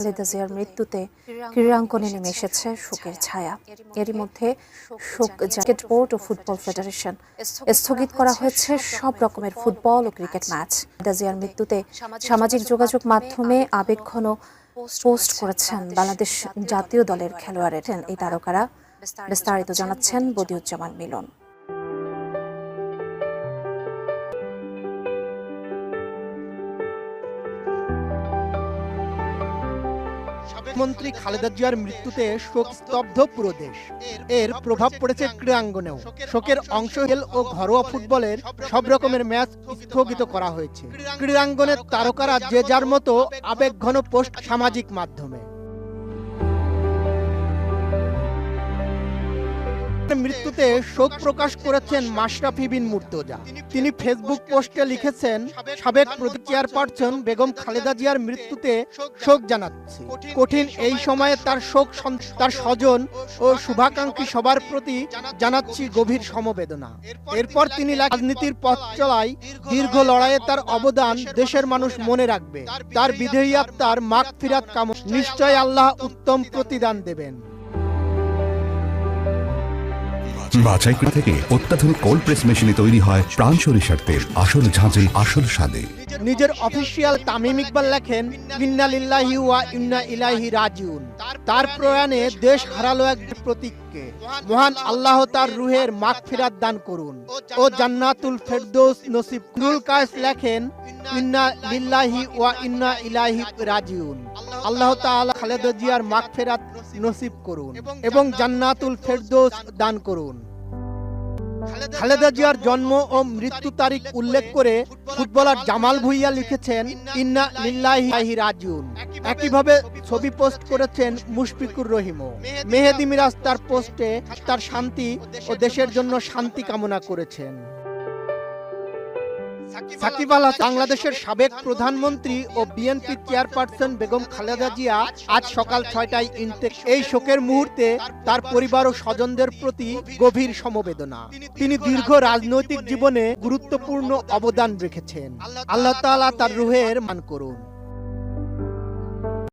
খালেদা জিয়ার মৃত্যুতে ক্রীড়াঙ্গনে নেমে এসেছে শোকের ছায়া। এরই মধ্যে শোক ক্রিকেট বোর্ড ও ফুটবল ফেডারেশন স্থগিত করা হয়েছে সব রকমের ফুটবল ও ক্রিকেট ম্যাচ। খালেদা জিয়ার মৃত্যুতে সামাজিক যোগাযোগ মাধ্যমে আবেগঘন পোস্ট করেছেন বাংলাদেশ জাতীয় দলের খেলোয়াড়ের এই তারকারা। বিস্তারিত জানাচ্ছেন বদিউজ্জামান মিলন। মন্ত্রী খালেদা জিয়ার মৃত্যুতে শোক স্তব্ধ পুরো দেশ। এর প্রভাব পড়েছে ক্রীড়াঙ্গনেও। শোকের অংশ খেল ও ঘরোয়া ফুটবলের সব রকমের ম্যাচ স্থগিত করা হয়েছে। ক্রীড়াঙ্গনের তারকারা যে যার মতো আবেগঘন পোস্ট সামাজিক মাধ্যমে। মৃত্যুতে শোক প্রকাশ করেছেন মাশরাফি বিন মুর্তজা। তিনি ফেসবুক পোস্টে লিখেছেন, সাবেক প্রদেশ চেয়ারপারসন বেগম খালেদা জিয়ার মৃত্যুতে শোক জানাচ্ছি। কঠিন এই সময়ে তার স্বজন ও শুভাকাঙ্ক্ষী সবার প্রতি জানাচ্ছি গভীর সমবেদনা। এরপর তিনি রাজনীতির পথ চলায় দীর্ঘ লড়াইয়ে তার অবদান দেশের মানুষ মনে রাখবে। তার বিদেহী আত্মার মাগফিরাত কামনা। নিশ্চয় আল্লাহ উত্তম প্রতিদান দেবেন। বাছাই থেকে অত্যাধুনিক কোল্ড প্রেস মেশিনে তৈরি হয় প্রাণ সরিষার তেল, আসল ঝাঁঝে আসল স্বাদে। নিজের অফিসিয়াল তামিম ইকবাল লেখেন, ইন্না লিল্লাহি ওয়া ইন্না ইলাইহি রাজিউন। তার প্রয়াণে দেশ হারালো এক প্রতীককে। মহান আল্লাহ তার রুহের মাগফিরাত দান করুন ও জান্নাতুল ফেরদৌস নসিব। নুরুল কায়েস লেখেন, ইন্না লিল্লাহি ওয়া ইন্না ইলাইহি রাজিউন। আল্লাহ তাআলা খালেদা জিয়ার মাগফিরাত নসিব করুন এবং জান্নাতুল ফেরদৌস দান করুন। খালেদা জিয়ার জন্ম ও মৃত্যু তারিখ উল্লেখ করে ফুটবলার জামাল ভুঁইয়া লিখেছেন, ইন্না লিল্লাহি রাজিউন। একইভাবে ছবি পোস্ট করেছেন মুশফিকুর রহিমও। মেহেদী মিরাজ তার পোস্টে তার শান্তি ও দেশের জন্য শান্তি কামনা করেছেন। সাকিব আল হাসান, বাংলাদেশের সাবেক প্রধানমন্ত্রী ও বিএনপি চেয়ারপারসন বেগম খালেদা জিয়া আজ সকাল 6টায় ইন্তেক। এই শোকের মুহূর্তে তার পরিবার ও স্বজনদের প্রতি গভীর সমবেদনা। তিনি দীর্ঘ রাজনৈতিক জীবনে গুরুত্বপূর্ণ অবদান রেখেছেন। আল্লাহ তাআলা তার রুহের মান করুন।